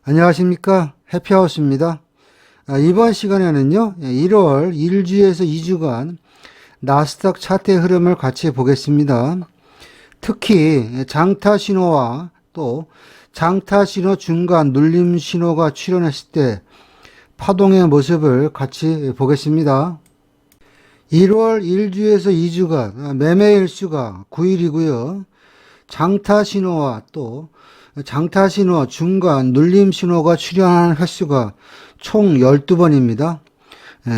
안녕하십니까. 해피하우스입니다. 이번 시간에는요, 1월 1주에서 2주간 나스닥 차트의 흐름을 같이 보겠습니다. 특히 장타 신호와 또 장타 신호 중간 눌림 신호가 출현했을 때 파동의 모습을 같이 보겠습니다. 1월 1주에서 2주간 매매 일수가 9일이고요. 장타 신호와 또 장타 신호, 중간, 눌림 신호가 출현하는 횟수가 총 12번입니다.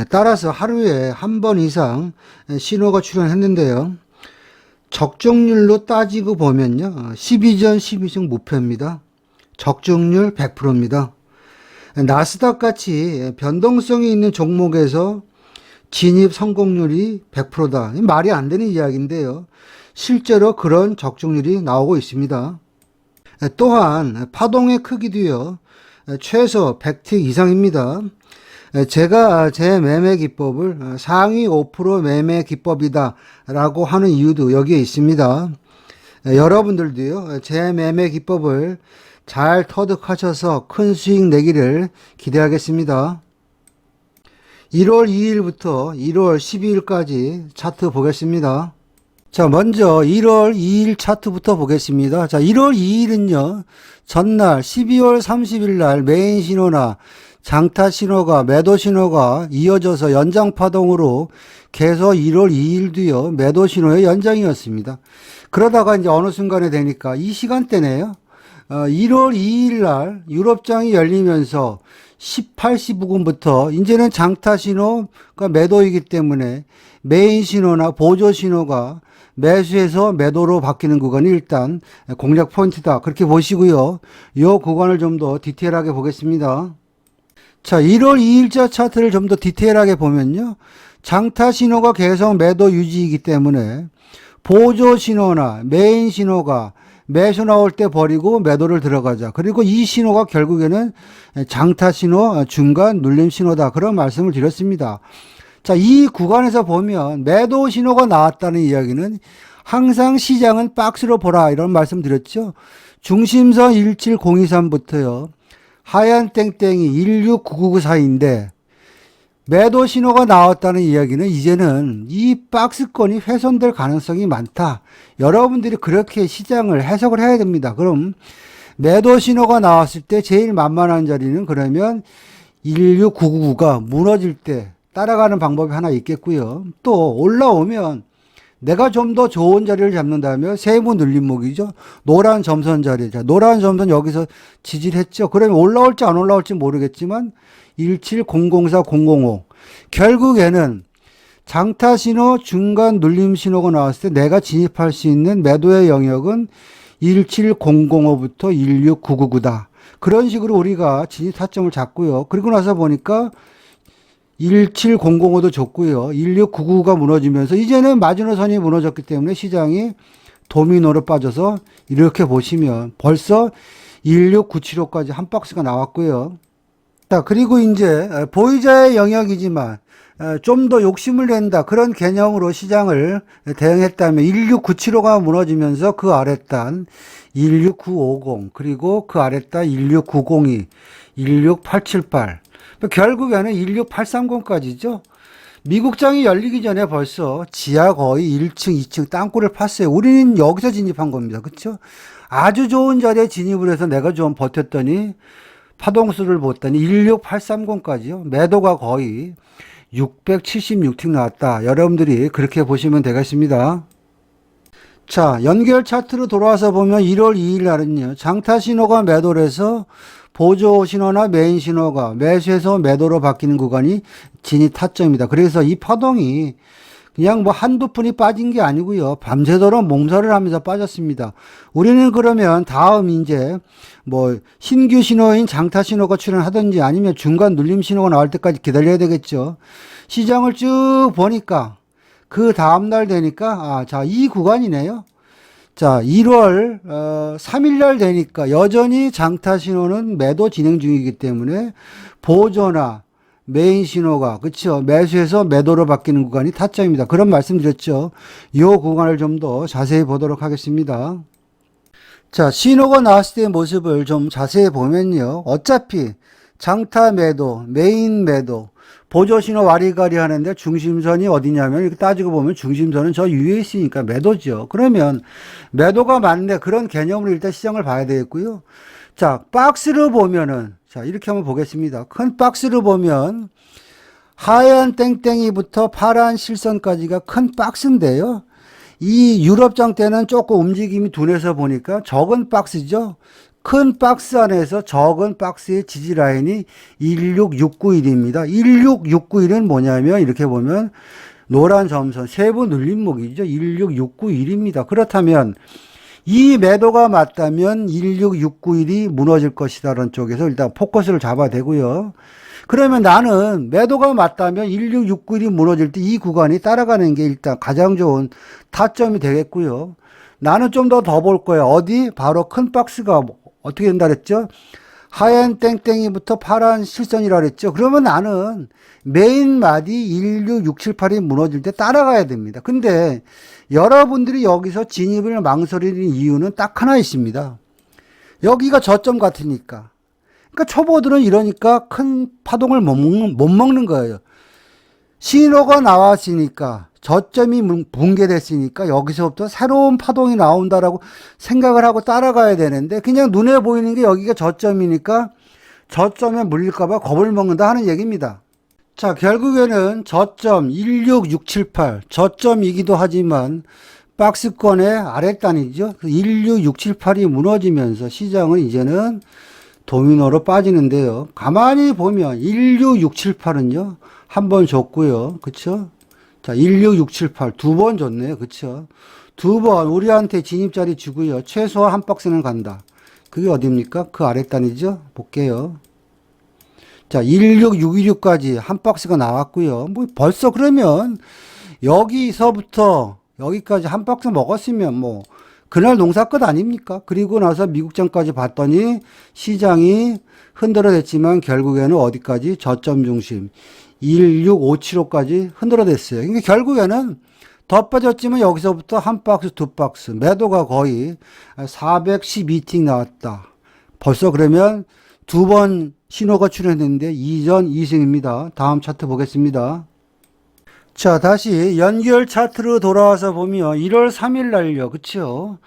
따라서 하루에 한 번 이상 신호가 출현했는데요. 적중률로 따지고 보면요. 12전 12승 무패입니다. 적중률 100%입니다. 나스닥 같이 변동성이 있는 종목에서 진입 성공률이 100%다. 말이 안 되는 이야기인데요. 실제로 그런 적중률이 나오고 있습니다. 또한 파동의 크기도요, 최소 100틱 이상입니다. 제가 제 매매 기법을 상위 5% 매매 기법이다 라고 하는 이유도 여기에 있습니다. 여러분들도요, 제 매매 기법을 잘 터득하셔서 큰 수익 내기를 기대하겠습니다. 1월 2일부터 1월 12일까지 차트 보겠습니다. 자, 먼저 1월 2일 차트부터 보겠습니다. 자, 1월 2일은요, 전날 12월 30일 날 메인 신호나 장타 신호가, 매도 신호가 이어져서 연장 파동으로 계속 1월 2일도요, 매도 신호의 연장이었습니다. 그러다가 이제 어느 순간에 되니까 이 시간대네요. 1월 2일 날 유럽장이 열리면서 18시 19분부터 이제는 장타 신호가 매도이기 때문에 메인 신호나 보조 신호가 매수해서 매도로 바뀌는 구간이 일단 공략 포인트다. 그렇게 보시고요. 이 구간을 좀 더 디테일하게 보겠습니다. 자, 1월 2일자 차트를 좀 더 디테일하게 보면요. 장타 신호가 계속 매도 유지이기 때문에 보조 신호나 메인 신호가 매수 나올 때 버리고 매도를 들어가자. 그리고 이 신호가 결국에는 장타 신호, 중간 눌림 신호다. 그런 말씀을 드렸습니다. 자, 이 구간에서 보면 매도 신호가 나왔다는 이야기는 항상 시장은 박스로 보라 이런 말씀 드렸죠. 중심선 17023부터요. 하얀 땡땡이 16999 사이인데 매도 신호가 나왔다는 이야기는 이제는 이 박스권이 훼손될 가능성이 많다. 여러분들이 그렇게 시장을 해석을 해야 됩니다. 그럼 매도 신호가 나왔을 때 제일 만만한 자리는 그러면 16999가 무너질 때 따라가는 방법이 하나 있겠고요. 또 올라오면 내가 좀 더 좋은 자리를 잡는다면 세부 눌림목이죠. 노란 점선 자리. 자, 노란 점선 여기서 지지를 했죠. 그러면 올라올지 안 올라올지 모르겠지만 1700405 결국에는 장타 신호, 중간 눌림 신호가 나왔을 때 내가 진입할 수 있는 매도의 영역은 17005부터 16999다. 그런 식으로 우리가 진입 타점을 잡고요. 그리고 나서 보니까 17005도 좋고요. 1699가 무너지면서 이제는 마지노선이 무너졌기 때문에 시장이 도미노로 빠져서 이렇게 보시면 벌써 16975까지 한 박스가 나왔고요. 자, 그리고 이제 보유자의 영역이지만 좀 더 욕심을 낸다. 그런 개념으로 시장을 대응했다면 16975가 무너지면서 그 아랫단 16950 그리고 그 아랫단 16902, 16878 결국에는 16830까지죠. 미국장이 열리기 전에 벌써 지하 거의 1층, 2층 땅굴을 팠어요. 우리는 여기서 진입한 겁니다. 그렇죠? 아주 좋은 자리에 진입을 해서 내가 좀 버텼더니 파동수를 봤더니 16830까지요. 매도가 거의 676틱 나왔다. 여러분들이 그렇게 보시면 되겠습니다. 자, 연결 차트로 돌아와서 보면 1월 2일 날은요. 장타 신호가 매도를 해서 보조 신호나 메인 신호가 매수해서 매도로 바뀌는 구간이 진입 타점입니다. 그래서 이 파동이 그냥 뭐 한두 푼이 빠진 게 아니고요. 밤새도록 몸살을 하면서 빠졌습니다. 우리는 그러면 다음 이제 뭐 신규 신호인 장타 신호가 출현하든지 아니면 중간 눌림 신호가 나올 때까지 기다려야 되겠죠. 시장을 쭉 보니까 그 다음날 되니까 자, 이 구간이네요. 자, 1월 3일 날 되니까 여전히 장타 신호는 매도 진행 중이기 때문에 보조나 메인 신호가 그렇죠. 매수해서 매도로 바뀌는 구간이 타점입니다. 그런 말씀 드렸죠. 이 구간을 좀 더 자세히 보도록 하겠습니다. 자, 신호가 나왔을 때의 모습을 좀 자세히 보면요. 어차피 장타 매도, 메인 매도, 보조 신호 와리가리 하는데 중심선이 어디냐면 이렇게 따지고 보면 중심선은 저 위에 있으니까 매도죠. 그러면 매도가 맞네. 그런 개념으로 일단 시장을 봐야 되겠고요. 자, 박스를 보면은 자, 이렇게 한번 보겠습니다. 큰 박스를 보면 하얀 땡땡이부터 파란 실선까지가 큰 박스인데요. 이 유럽장 때는 조금 움직임이 둔해서 보니까 적은 박스죠. 큰 박스 안에서 적은 박스의 지지 라인이 16691입니다. 16691은 뭐냐면 이렇게 보면 노란 점선 세부 눌림목이죠. 16691입니다. 그렇다면 이 매도가 맞다면 16691이 무너질 것이다라는 쪽에서 일단 포커스를 잡아야 되고요. 그러면 나는 매도가 맞다면 16691이 무너질 때 이 구간이 따라가는 게 일단 가장 좋은 타점이 되겠고요. 나는 좀 더 볼 거예요. 어디? 바로 큰 박스가 어떻게 된다 그랬죠? 하얀 땡땡이부터 파란 실선이라 그랬죠? 그러면 나는 메인 마디 16678이 무너질 때 따라가야 됩니다. 근데 여러분들이 여기서 진입을 망설이는 이유는 딱 하나 있습니다. 여기가 저점 같으니까. 그러니까 초보들은 이러니까 큰 파동을 못 먹는 거예요. 신호가 나왔으니까 저점이 붕괴됐으니까 여기서부터 새로운 파동이 나온다라고 생각을 하고 따라가야 되는데 그냥 눈에 보이는 게 여기가 저점이니까 저점에 물릴까봐 겁을 먹는다 하는 얘기입니다. 자, 결국에는 저점 16678 저점이기도 하지만 박스권의 아랫단이죠. 16678이 무너지면서 시장은 이제는 도미노로 빠지는데요. 가만히 보면 16678은요. 한 번 줬고요. 그쵸? 자, 16678 두 번 줬네요. 그쵸? 두 번 우리한테 진입자리 주고요. 최소한 한 박스는 간다. 그게 어딥니까? 그 아랫단이죠. 볼게요. 자, 16626까지 한 박스가 나왔고요. 뭐 벌써 그러면 여기서부터 여기까지 한 박스 먹었으면 뭐 그날 농사 끝 아닙니까? 그리고 나서 미국장까지 봤더니 시장이 흔들어댔지만 결국에는 어디까지? 저점 중심 16575까지 흔들어댔어요. 그러니까 결국에는 더 빠졌지만 여기서부터 한 박스, 두 박스 매도가 거의 412틱 나왔다. 벌써 그러면 두 번 신호가 출현했는데 2전 2승입니다. 다음 차트 보겠습니다. 자, 다시 연결 차트로 돌아와서 보면 1월 3일 날요. 그쵸?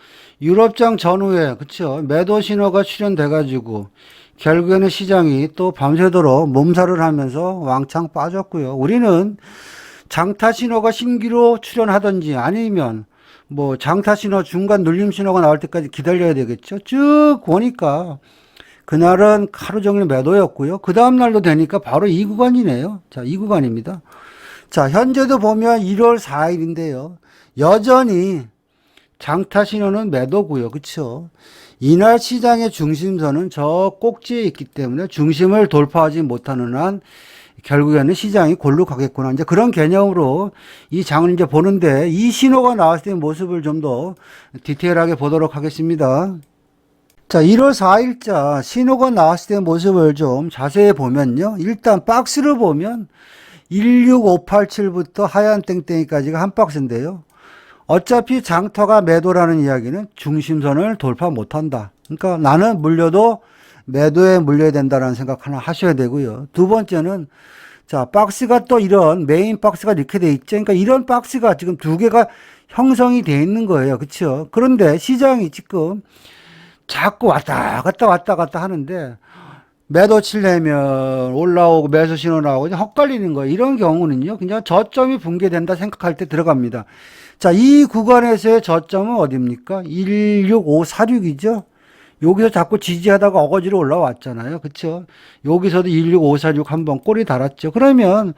유럽장 전후에, 그쵸? 매도 신호가 출현돼가지고, 결국에는 시장이 또 밤새도록 몸살을 하면서 왕창 빠졌고요. 우리는 장타 신호가 신기로 출현하든지 아니면 뭐 장타 신호 중간 눌림 신호가 나올 때까지 기다려야 되겠죠. 쭉 보니까 그날은 하루 종일 매도였고요. 그 다음날도 되니까 바로 이 구간이네요. 자, 이 구간입니다. 자, 현재도 보면 1월 4일인데요. 여전히 장타 신호는 매도고요. 그쵸? 이날 시장의 중심선은 저 꼭지에 있기 때문에 중심을 돌파하지 못하는 한 결국에는 시장이 골로 가겠구나. 이제 그런 개념으로 이 장을 이제 보는데 이 신호가 나왔을 때 모습을 좀 더 디테일하게 보도록 하겠습니다. 자, 1월 4일자 신호가 나왔을 때 모습을 좀 자세히 보면요. 일단 박스를 보면 16587부터 하얀 땡땡이까지가 한 박스인데요. 어차피 장터가 매도라는 이야기는 중심선을 돌파 못한다. 그러니까 나는 물려도 매도에 물려야 된다는 생각 하나 하셔야 되고요. 두 번째는 자, 박스가 또 이런 메인 박스가 이렇게 돼 있죠. 그러니까 이런 박스가 지금 두 개가 형성이 돼 있는 거예요. 그렇죠? 그런데 시장이 지금 자꾸 왔다 갔다 하는데 매도 치려면 올라오고 매수 신호 나오고 헛갈리는 거예요. 이런 경우는요. 그냥 저점이 붕괴된다 생각할 때 들어갑니다. 자, 이 구간에서의 저점은 어디입니까? 16546이죠. 여기서 자꾸 지지하다가 어거지로 올라왔잖아요. 그쵸? 여기서도 16546 한번 꼬리 달았죠. 그러면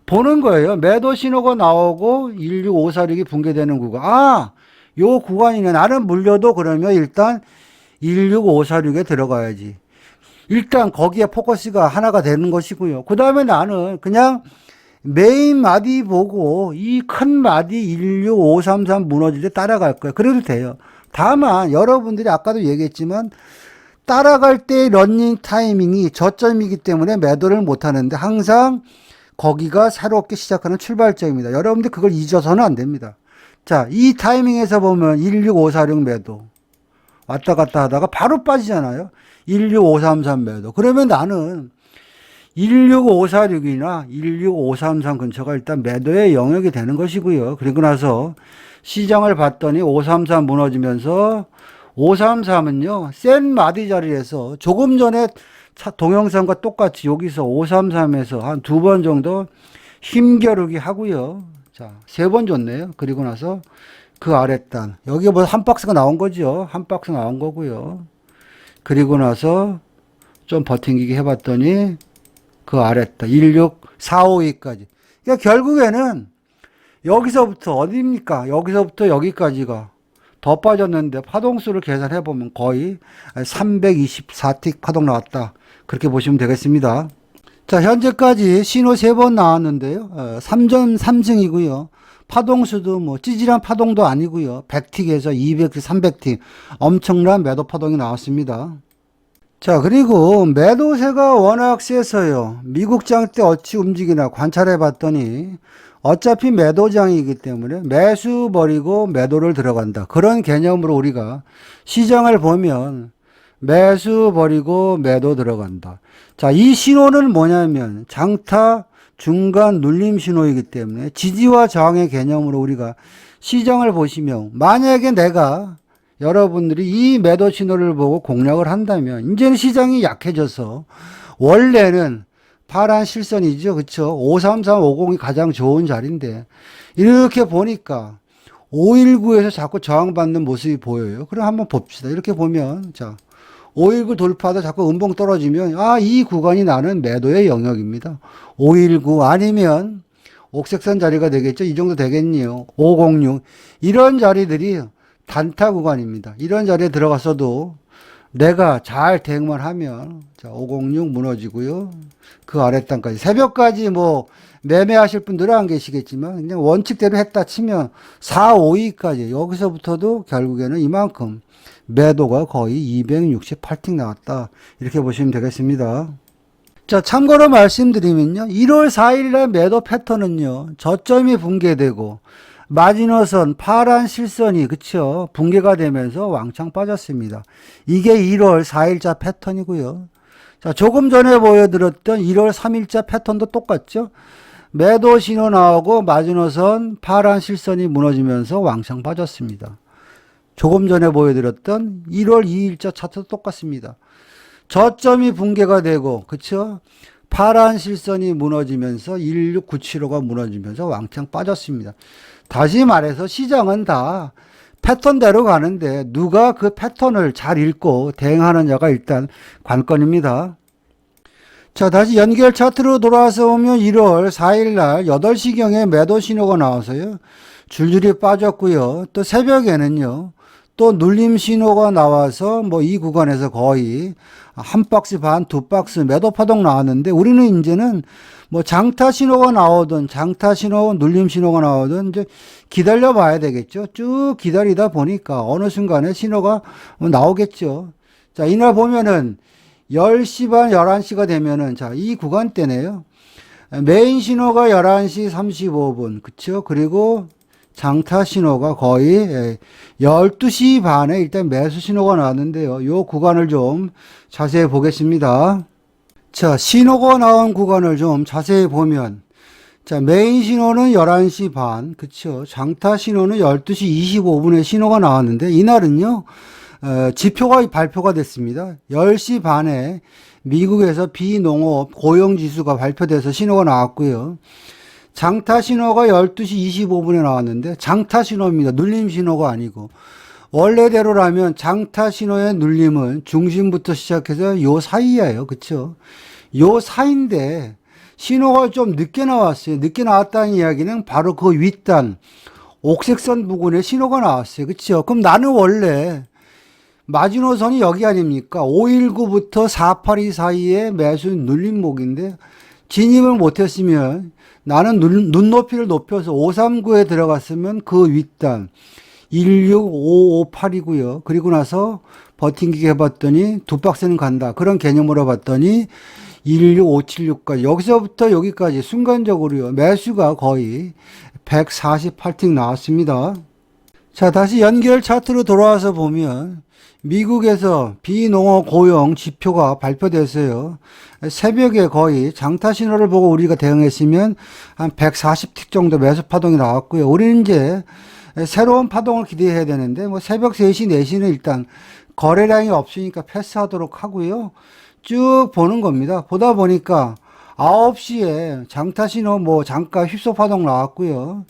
보는 거예요. 매도 신호가 나오고 16546이 붕괴되는 구간. 아, 요 구간이네. 나는 물려도 그러면 일단 16546에 들어가야지. 일단 거기에 포커스가 하나가 되는 것이고요. 그 다음에 나는 그냥 메인 마디 보고 이 큰 마디 16533 무너질 때 따라갈 거예요. 그래도 돼요. 다만 여러분들이 아까도 얘기했지만 따라갈 때 러닝 타이밍이 저점이기 때문에 매도를 못 하는데 항상 거기가 새롭게 시작하는 출발점입니다. 여러분들 그걸 잊어서는 안 됩니다. 자, 이 타이밍에서 보면 16546 매도. 왔다 갔다 하다가 바로 빠지잖아요. 16533 매도. 그러면 나는 16,546이나 16,533 근처가 일단 매도의 영역이 되는 것이고요. 그리고 나서 시장을 봤더니 533 무너지면서 533은요, 센 마디 자리에서 조금 전에 동영상과 똑같이 여기서 533에서 한 두 번 정도 힘겨루기 하고요. 자, 세 번 줬네요. 그리고 나서 그 아랫단. 여기 뭐 한 박스가 나온 거죠. 한 박스 나온 거고요. 그리고 나서 좀 버팅기기 해봤더니 그 아랫단. 16452까지. 그러니까 결국에는 여기서부터 어디입니까? 여기서부터 여기까지가 더 빠졌는데 파동수를 계산해보면 거의 324틱 파동 나왔다. 그렇게 보시면 되겠습니다. 자, 현재까지 신호 3번 나왔는데요. 3전 3승이고요. 파동수도 뭐 찌질한 파동도 아니고요. 100틱에서 200틱, 300틱 엄청난 매도 파동이 나왔습니다. 자, 그리고 매도세가 워낙 세서요. 미국장 때 어찌 움직이나 관찰해 봤더니 어차피 매도장이기 때문에 매수 버리고 매도를 들어간다. 그런 개념으로 우리가 시장을 보면 매수 버리고 매도 들어간다. 자, 이 신호는 뭐냐면 장타 중간 눌림 신호이기 때문에 지지와 저항의 개념으로 우리가 시장을 보시면 만약에 내가 여러분들이 이 매도 신호를 보고 공략을 한다면 이제는 시장이 약해져서 원래는 파란 실선이죠. 그쵸? 53350이 가장 좋은 자리인데 이렇게 보니까 519에서 자꾸 저항받는 모습이 보여요. 그럼 한번 봅시다. 이렇게 보면 자, 519 돌파도 자꾸 음봉 떨어지면 이 구간이 나는 매도의 영역입니다. 519 아니면 옥색선 자리가 되겠죠. 이 정도 되겠네요. 506 이런 자리들이 단타 구간입니다. 이런 자리에 들어갔어도 내가 잘 대응만 하면 자, 506 무너지고요. 그 아랫단까지 새벽까지 뭐 매매하실 분들은 안 계시겠지만 그냥 원칙대로 했다 치면 452까지 여기서부터도 결국에는 이만큼 매도가 거의 268틱 나왔다. 이렇게 보시면 되겠습니다. 자, 참고로 말씀드리면요. 1월 4일날 매도 패턴은요. 저점이 붕괴되고 마지노선 파란 실선이 그쵸 붕괴가 되면서 왕창 빠졌습니다. 이게 1월 4일자 패턴이고요. 자, 조금 전에 보여드렸던 1월 3일자 패턴도 똑같죠. 매도 신호 나오고 마지노선 파란 실선이 무너지면서 왕창 빠졌습니다. 조금 전에 보여드렸던 1월 2일자 차트도 똑같습니다. 저점이 붕괴가 되고 그쵸 파란 실선이 무너지면서 16975가 무너지면서 왕창 빠졌습니다. 다시 말해서 시장은 다 패턴대로 가는데 누가 그 패턴을 잘 읽고 대응하느냐가 일단 관건입니다. 자, 다시 연결 차트로 돌아와서 보면 1월 4일날 8시경에 매도 신호가 나와서요. 줄줄이 빠졌고요. 또 새벽에는요. 또 눌림 신호가 나와서 뭐 이 구간에서 거의 한 박스 반, 두 박스 매도 파동 나왔는데 우리는 이제는 뭐 장타 신호가 나오든 장타 신호, 눌림 신호가 나오든 이제 기다려 봐야 되겠죠. 쭉 기다리다 보니까 어느 순간에 신호가 나오겠죠. 자, 이날 보면은 10시 반, 11시가 되면은 자, 이 구간대네요. 메인 신호가 11시 35분. 그쵸? 그리고 장타 신호가 거의 12시 반에 일단 매수 신호가 나왔는데요. 요 구간을 좀 자세히 보겠습니다. 자, 신호가 나온 구간을 좀 자세히 보면 자, 메인 신호는 11시 반, 그쵸? 장타 신호는 12시 25분에 신호가 나왔는데 이날은요. 지표가 발표가 됐습니다. 10시 반에 미국에서 비농업 고용지수가 발표돼서 신호가 나왔고요. 장타 신호가 12시 25분에 나왔는데 장타 신호입니다. 눌림 신호가 아니고 원래대로라면 장타 신호의 눌림은 중심부터 시작해서 요 사이예요. 그쵸? 요 사이인데 신호가 좀 늦게 나왔어요. 늦게 나왔다는 이야기는 바로 그 윗단 옥색선 부근에 신호가 나왔어요. 그쵸? 그럼 나는 원래 마지노선이 여기 아닙니까? 519부터 482 사이에 매수 눌림목인데 진입을 못했으면 나는 눈높이를 높여서 539에 들어갔으면 그 윗단 16558이고요. 그리고 나서 버팅기기 해봤더니 두 박스는 간다. 그런 개념으로 봤더니 16576까지 여기서부터 여기까지 순간적으로요. 매수가 거의 148틱 나왔습니다. 자, 다시 연결 차트로 돌아와서 보면 미국에서 비농업 고용 지표가 발표됐어요. 새벽에 거의 장타 신호를 보고 우리가 대응했으면 한 140틱 정도 매수 파동이 나왔고요. 우리는 이제 새로운 파동을 기대해야 되는데 뭐 새벽 3시, 4시는 일단 거래량이 없으니까 패스하도록 하고요. 쭉 보는 겁니다. 보다 보니까 9시에 장타 신호 뭐 장가 휩소 파동 나왔고요.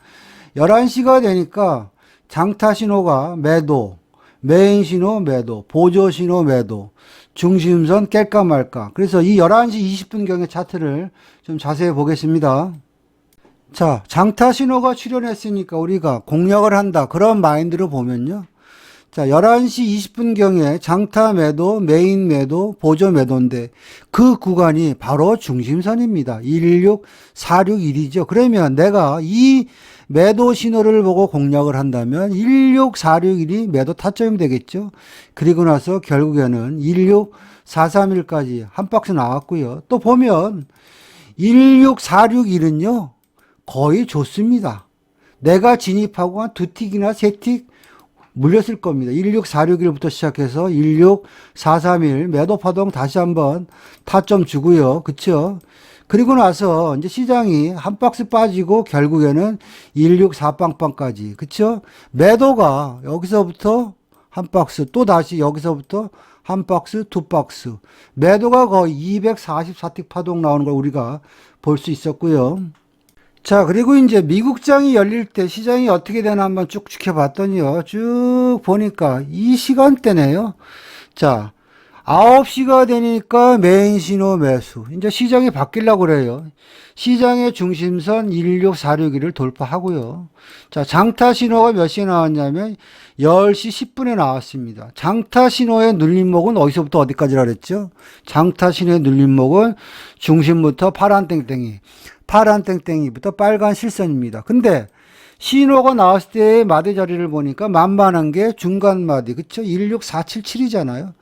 11시가 되니까 장타 신호가 매도, 메인 신호 매도, 보조 신호 매도, 중심선 깰까 말까. 그래서 이 11시 20분경의 차트를 좀 자세히 보겠습니다. 자, 장타 신호가 출현했으니까 우리가 공략을 한다. 그런 마인드로 보면요. 자, 11시 20분경에 장타 매도, 메인 매도, 보조 매도인데 그 구간이 바로 중심선입니다. 16461이죠. 그러면 내가 이 매도 신호를 보고 공략을 한다면 16461이 매도 타점이 되겠죠. 그리고 나서 결국에는 16431까지 한 박스 나왔고요. 또 보면 16461은요. 거의 좋습니다. 내가 진입하고 한 2틱이나 3틱 물렸을 겁니다. 16461부터 시작해서 16431 매도 파동 다시 한번 타점 주고요. 그쵸? 그리고 나서 이제 시장이 한 박스 빠지고 결국에는 164빵빵까지. 그쵸? 매도가 여기서부터 한 박스, 또 다시 여기서부터 한 박스, 두 박스. 매도가 거의 244틱 파동 나오는 걸 우리가 볼 수 있었고요. 자, 그리고 이제 미국장이 열릴 때 시장이 어떻게 되나 한번 쭉 지켜봤더니요. 쭉 보니까 이 시간대네요. 자, 9시가 되니까 메인 신호 매수. 이제 시장이 바뀌려고 그래요. 시장의 중심선 16461을 돌파하고요. 자, 장타 신호가 몇 시에 나왔냐면 10시 10분에 나왔습니다. 장타 신호의 눌림목은 어디서부터 어디까지라 그랬죠? 장타 신호의 눌림목은 중심부터 파란 땡땡이. 파란 땡땡이부터 빨간 실선입니다. 근데 신호가 나왔을 때의 마디 자리를 보니까 만만한 게 중간 마디. 그쵸? 16477이잖아요.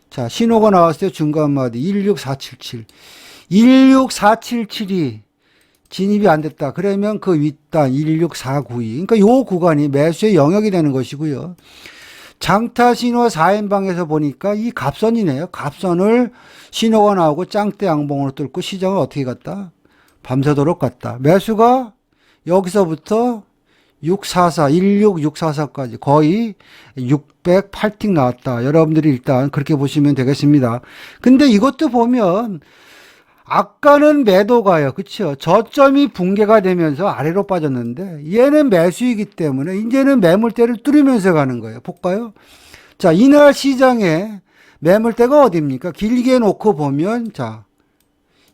자, 신호가 나왔을 때 중간 마디 16477. 16477이 진입이 안 됐다. 그러면 그 윗단 16492. 그러니까 요 구간이 매수의 영역이 되는 것이고요. 장타 신호 4인방에서 보니까 이 갑선이네요. 갑선을 신호가 나오고 짱대 양봉으로 뚫고 시장을 어떻게 갔다? 밤새도록 갔다. 매수가 여기서부터 644, 16644까지 거의 608틱 나왔다. 여러분들이 일단 그렇게 보시면 되겠습니다. 근데 이것도 보면 아까는 매도가요. 그쵸? 저점이 붕괴가 되면서 아래로 빠졌는데 얘는 매수이기 때문에 이제는 매물대를 뚫으면서 가는 거예요. 볼까요? 자, 이날 시장에 매물대가 어디입니까? 길게 놓고 보면 자,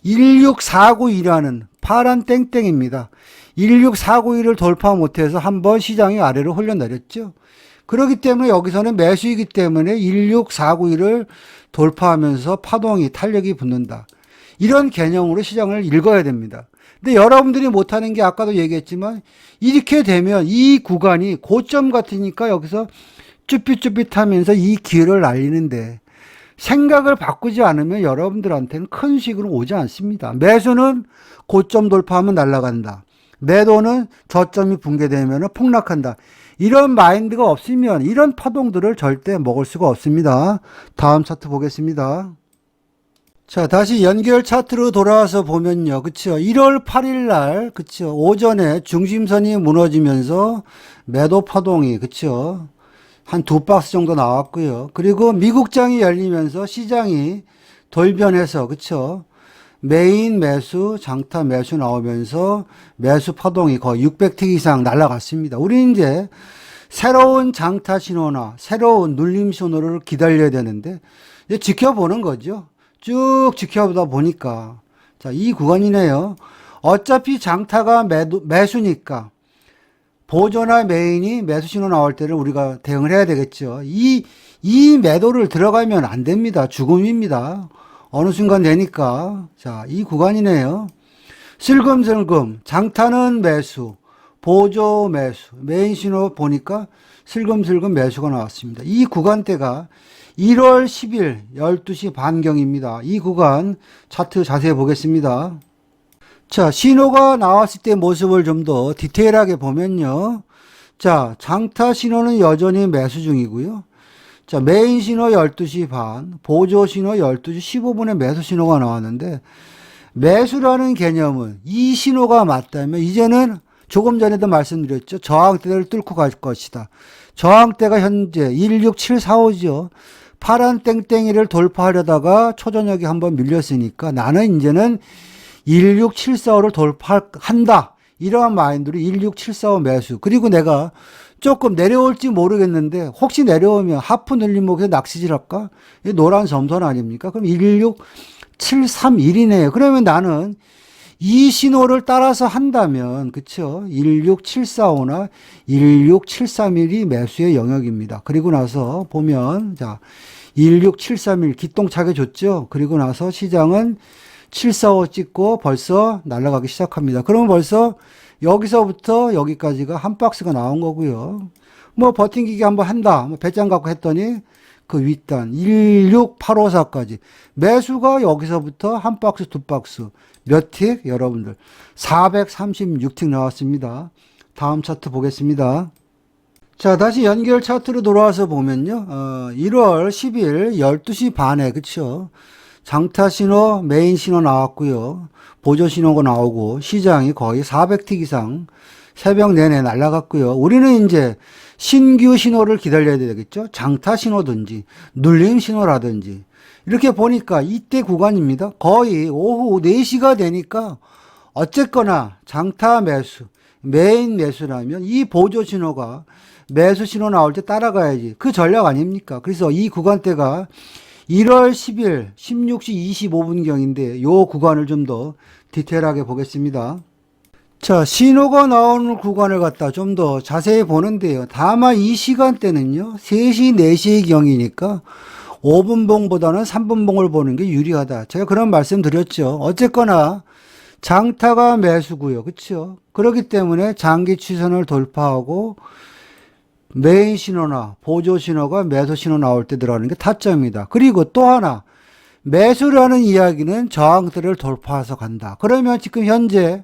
16492라는 파란 땡땡입니다. 16491을 돌파 못해서 한번 시장이 아래로 흘러내렸죠. 그렇기 때문에 여기서는 매수이기 때문에 16491을 돌파하면서 파동이 탄력이 붙는다. 이런 개념으로 시장을 읽어야 됩니다. 근데 여러분들이 못하는 게 아까도 얘기했지만 이렇게 되면 이 구간이 고점 같으니까 여기서 쭈삣쭈삣하면서 이 기회를 날리는데 생각을 바꾸지 않으면 여러분들한테는 큰 수익으로 오지 않습니다. 매수는 고점 돌파하면 날아간다. 매도는 저점이 붕괴되면 폭락한다. 이런 마인드가 없으면 이런 파동들을 절대 먹을 수가 없습니다. 다음 차트 보겠습니다. 자, 다시 연결 차트로 돌아와서 보면요. 그쵸? 1월 8일 날, 그쵸? 오전에 중심선이 무너지면서 매도 파동이, 그쵸? 한 두 박스 정도 나왔고요. 그리고 미국장이 열리면서 시장이 돌변해서, 그쵸? 메인 매수, 장타 매수 나오면서 매수 파동이 거의 600틱 이상 날아갔습니다. 우리 이제 새로운 장타 신호나 새로운 눌림 신호를 기다려야 되는데, 이제 지켜보는 거죠. 쭉 지켜보다 보니까, 자, 이 구간이네요. 어차피 장타가 매수니까, 보조나 메인이 매수 신호 나올 때를 우리가 대응을 해야 되겠죠. 이 매도를 들어가면 안 됩니다. 죽음입니다. 어느 순간 되니까. 자, 이 구간이네요. 슬금슬금, 장타는 매수, 보조 매수, 메인 신호 보니까 슬금슬금 매수가 나왔습니다. 이 구간대가 1월 10일 12시 반경입니다. 이 구간 차트 자세히 보겠습니다. 자, 신호가 나왔을 때 모습을 좀 더 디테일하게 보면요. 자, 장타 신호는 여전히 매수 중이고요. 자, 메인 신호 12시 반, 보조 신호 12시 15분에 매수 신호가 나왔는데, 매수라는 개념은 이 신호가 맞다면 이제는 조금 전에도 말씀드렸죠. 저항대를 뚫고 갈 것이다. 저항대가 현재 16745죠. 파란 땡땡이를 돌파하려다가 초저녁에 한번 밀렸으니까 나는 이제는 16745를 돌파한다. 이러한 마인드로 16745 매수. 그리고 내가 조금 내려올지 모르겠는데 혹시 내려오면 하프 늘림목에 낚시질 할까? 이 노란 점선 아닙니까? 그럼 16731이네요. 그러면 나는 이 신호를 따라서 한다면 그쵸? 16745나 16731이 매수의 영역입니다. 그리고 나서 보면 자 16731 기똥차게 줬죠. 그리고 나서 시장은 745 찍고 벌써 날아가기 시작합니다. 그러면 벌써 여기서부터 여기까지가 한 박스가 나온 거고요. 뭐 버팅기기 한번 한다. 뭐 배짱 갖고 했더니 그 윗단 16854까지 매수가 여기서부터 한 박스 두 박스 몇 틱? 여러분들 436틱 나왔습니다. 다음 차트 보겠습니다. 자, 다시 연결 차트로 돌아와서 보면요. 1월 10일 12시 반에 그쵸? 장타 신호, 메인 신호 나왔고요. 보조 신호가 나오고 시장이 거의 400틱 이상 새벽 내내 날아갔고요. 우리는 이제 신규 신호를 기다려야 되겠죠. 장타 신호든지 눌림 신호라든지 이렇게 보니까 이때 구간입니다. 거의 오후 4시가 되니까 어쨌거나 장타 매수, 메인 매수라면 이 보조 신호가 매수 신호 나올 때 따라가야지. 그 전략 아닙니까? 그래서 이 구간대가 1월 10일 16시 25분경인데 요 구간을 좀 더 디테일하게 보겠습니다. 자, 신호가 나오는 구간을 갖다 좀 더 자세히 보는데요. 다만 이 시간대는요. 3시, 4시의 경이니까 5분봉보다는 3분봉을 보는 게 유리하다. 제가 그런 말씀 드렸죠. 어쨌거나 장타가 매수고요. 그렇죠? 그렇기 때문에 장기 추선을 돌파하고 메인 신호나 보조 신호가 매수 신호 나올 때 들어가는 게 타점입니다. 그리고 또 하나 매수라는 이야기는 저항대를 돌파해서 간다. 그러면 지금 현재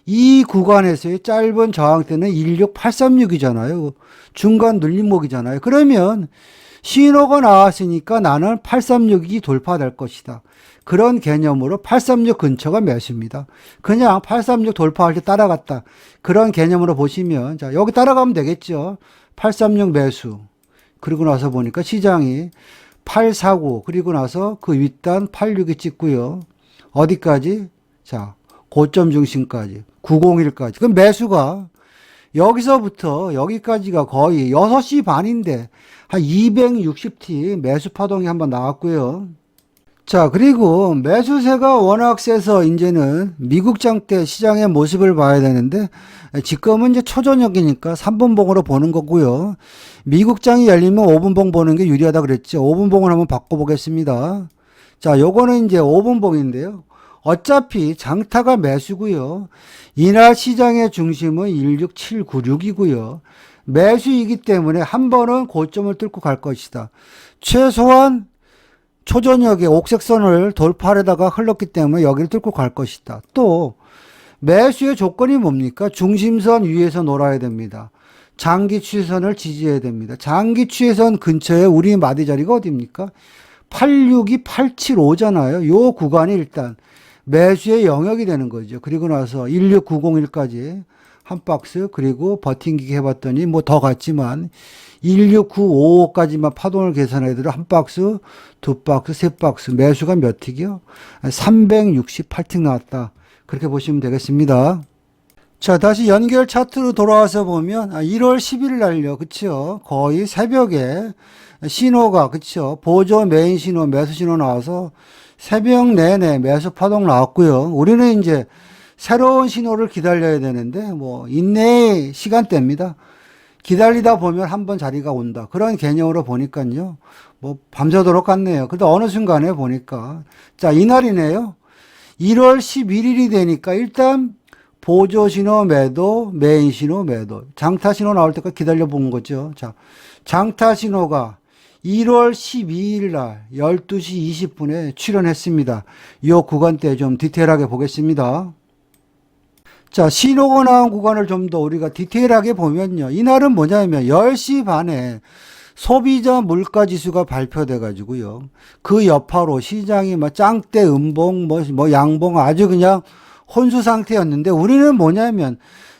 이 구간에서의 짧은 저항대는 16836이잖아요. 중간 눌림목이잖아요. 그러면 신호가 나왔으니까 나는 836이 돌파될 것이다. 그런 개념으로 836 근처가 매수입니다. 그냥 836 돌파할 때 따라갔다. 그런 개념으로 보시면 자 여기 따라가면 되겠죠. 836 매수. 그리고 나서 보니까 시장이 849 그리고 나서 그 윗단 86이 찍고요. 어디까지? 자 고점 중심까지 901까지. 그럼 매수가 여기서부터 여기까지가 거의 6시 반인데 한 260T 매수 파동이 한번 나왔고요. 자, 그리고 매수세가 워낙 세서 이제는 미국장 때 시장의 모습을 봐야 되는데 지금은 이제 초저녁이니까 3분봉으로 보는 거고요. 미국장이 열리면 5분봉 보는 게 유리하다 그랬죠. 5분봉을 한번 바꿔보겠습니다. 자, 요거는 이제 5분봉인데요. 어차피 장타가 매수고요. 이날 시장의 중심은 16796이고요. 매수이기 때문에 한 번은 고점을 뚫고 갈 것이다. 최소한 초저녁에 옥색선을 돌파하려다가 흘렀기 때문에 여기를 뚫고 갈 것이다. 또 매수의 조건이 뭡니까? 중심선 위에서 놀아야 됩니다. 장기 추세선을 지지해야 됩니다. 장기 추세선 근처에 우리 마디 자리가 어디입니까? 862, 875잖아요. 요 구간이 일단 매수의 영역이 되는 거죠. 그리고 나서 16901까지 한 박스 그리고 버팅기기 해봤더니 뭐 더 갔지만 16955까지만 파동을 계산해도 한 박스, 두 박스, 세 박스 매수가 몇 틱이요? 368틱 나왔다. 그렇게 보시면 되겠습니다. 자, 다시 연결 차트로 돌아와서 보면 1월 10일 날요. 그쵸? 거의 새벽에 신호가 그쵸? 보조 메인 신호, 매수 신호 나와서 새벽 내내 매수 파동 나왔고요. 우리는 이제 새로운 신호를 기다려야 되는데 뭐 인내의 시간대입니다. 기다리다 보면 한번 자리가 온다. 그런 개념으로 보니까요. 뭐 밤새도록 같네요. 근데 어느 순간에 보니까 자, 이날이네요. 1월 11일이 되니까 일단 보조 신호 매도, 메인 신호 매도. 장타 신호 나올 때까지 기다려 본 거죠. 자, 장타 신호가 1월 12일 날 12시 20분에 출현했습니다. 이 구간대 좀 디테일하게 보겠습니다. 자, 신호가 나온 구간을 좀 더 우리가 디테일하게 보면요. 이날은 뭐냐면 10시 반에 소비자 물가 지수가 발표돼 가지고요. 그 여파로 시장이 뭐 짱대 음봉 뭐 양봉 아주 그냥 혼수 상태였는데 우리는 뭐냐면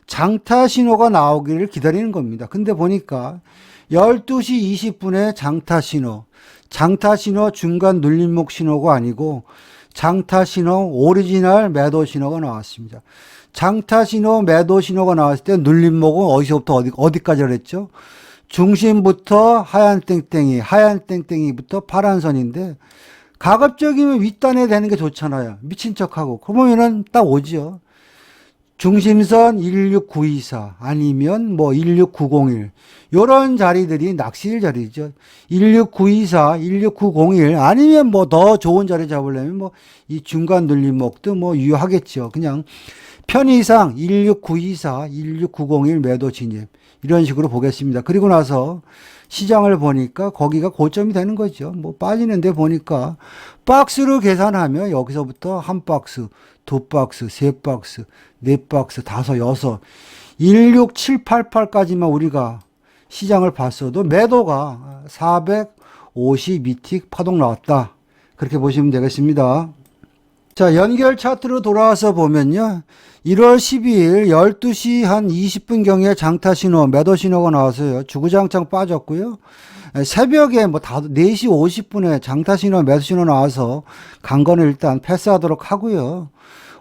장타 신호가 나오기를 기다리는 겁니다. 근데 보니까 12시 20분에 장타 신호 중간 눌림목 신호가 아니고 장타 신호 오리지널 매도 신호가 나왔습니다. 장타 신호 매도 신호가 나왔을 때 눌림목은 어디서부터 어디까지 그랬죠? 중심부터 하얀 땡땡이부터 파란 선인데 가급적이면 윗단에 되는 게 좋잖아요. 미친 척하고. 그러면은 딱 오죠. 중심선 16924 아니면 뭐 16901 요런 자리들이 낚시일 자리죠. 16924, 16901 아니면 뭐 더 좋은 자리 잡으려면 뭐 이 중간 눌림목도 뭐 유효하겠죠. 그냥 편의상 16924, 16901 매도 진입 이런 식으로 보겠습니다. 그리고 나서 시장을 보니까 거기가 고점이 되는 거죠. 뭐 빠지는데 보니까 박스로 계산하면 여기서부터 한 박스, 두 박스, 세 박스, 네 박스, 다섯, 여섯, 16788까지만 우리가 시장을 봤어도 매도가 452틱 파동 나왔다. 그렇게 보시면 되겠습니다. 자, 연결 차트로 돌아와서 보면요. 1월 12일 12시 한 20분경에 장타 신호, 매도 신호가 나왔어요. 주구장창 빠졌고요. 새벽에 뭐 4시 50분에 장타 신호, 매도 신호 나와서 간 거는 일단 패스하도록 하고요.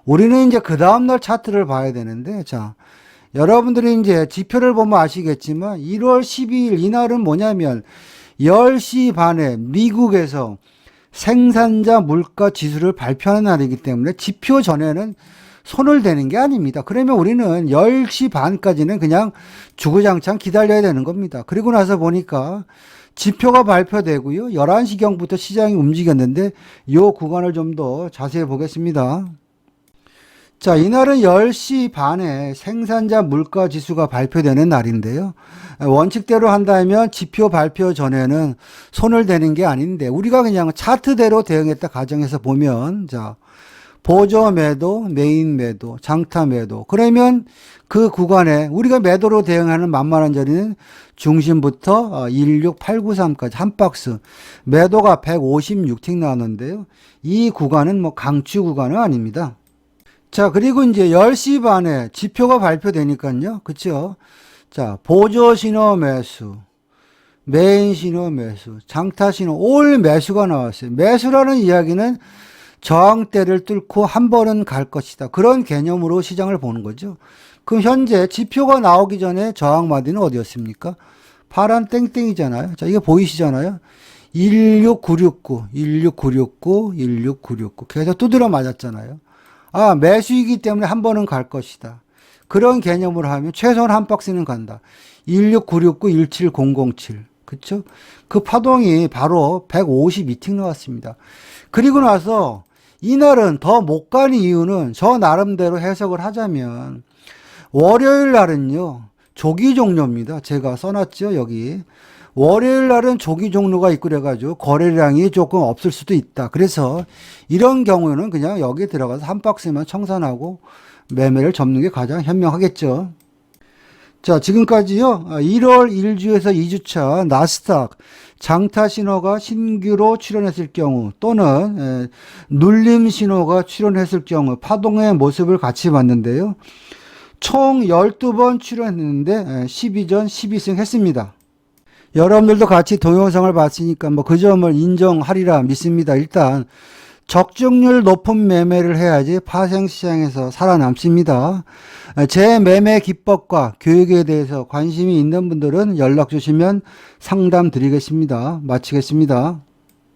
우리는 이제 그 다음날 차트를 봐야 되는데, 자, 여러분들이 이제 지표를 보면 아시겠지만 1월 12일 이날은 뭐냐면 10시 반에 미국에서 생산자 물가 지수를 발표하는 날이기 때문에 지표 전에는 손을 대는 게 아닙니다. 그러면 우리는 10시 반까지는 그냥 주구장창 기다려야 되는 겁니다. 그리고 나서 보니까 지표가 발표되고요. 11시경부터 시장이 움직였는데 이 구간을 좀 더 자세히 보겠습니다. 자, 이날은 10시 반에 생산자 물가 지수가 발표되는 날인데요. 원칙대로 한다면 지표 발표 전에는 손을 대는 게 아닌데 우리가 그냥 차트대로 대응했다 가정해서 보면 자, 보조 매도, 메인 매도, 장타 매도. 그러면 그 구간에 우리가 매도로 대응하는 만만한 자리는 중심부터 16893까지 한 박스. 매도가 156틱 나왔는데요. 이 구간은 뭐 강추 구간은 아닙니다. 자, 그리고 이제 10시 반에 지표가 발표되니까요. 그쵸? 자, 보조 신호 매수, 메인 신호 매수, 장타 신호, 올 매수가 나왔어요. 매수라는 이야기는 저항대를 뚫고 한 번은 갈 것이다. 그런 개념으로 시장을 보는 거죠. 그럼 현재 지표가 나오기 전에 저항마디는 어디였습니까? 파란 땡땡이잖아요. 자, 이게 보이시잖아요. 16969, 16969, 16969. 계속 두드려 맞았잖아요. 아, 매수이기 때문에 한 번은 갈 것이다. 그런 개념으로 하면 최소한 한 박스는 간다. 16969, 17007. 그쵸? 그 파동이 바로 152틱 나왔습니다. 그리고 나서 이날은 더 못 가는 이유는 저 나름대로 해석을 하자면 월요일 날은요, 조기 종료입니다. 제가 써놨죠, 여기. 월요일 날은 조기 종료가 있고 그래가지고 거래량이 조금 없을 수도 있다. 그래서 이런 경우는 그냥 여기에 들어가서 한 박스만 청산하고 매매를 접는 게 가장 현명하겠죠. 자, 지금까지요, 1월 1주에서 2주차 나스닥 장타 신호가 신규로 출현했을 경우 또는 눌림 신호가 출현했을 경우 파동의 모습을 같이 봤는데요. 총 12번 출현했는데 12전 12승 했습니다. 여러분들도 같이 동영상을 봤으니까 뭐 그 점을 인정하리라 믿습니다. 일단 적중률 높은 매매를 해야지 파생시장에서 살아남습니다. 제 매매 기법과 교육에 대해서 관심이 있는 분들은 연락 주시면 상담 드리겠습니다. 마치겠습니다.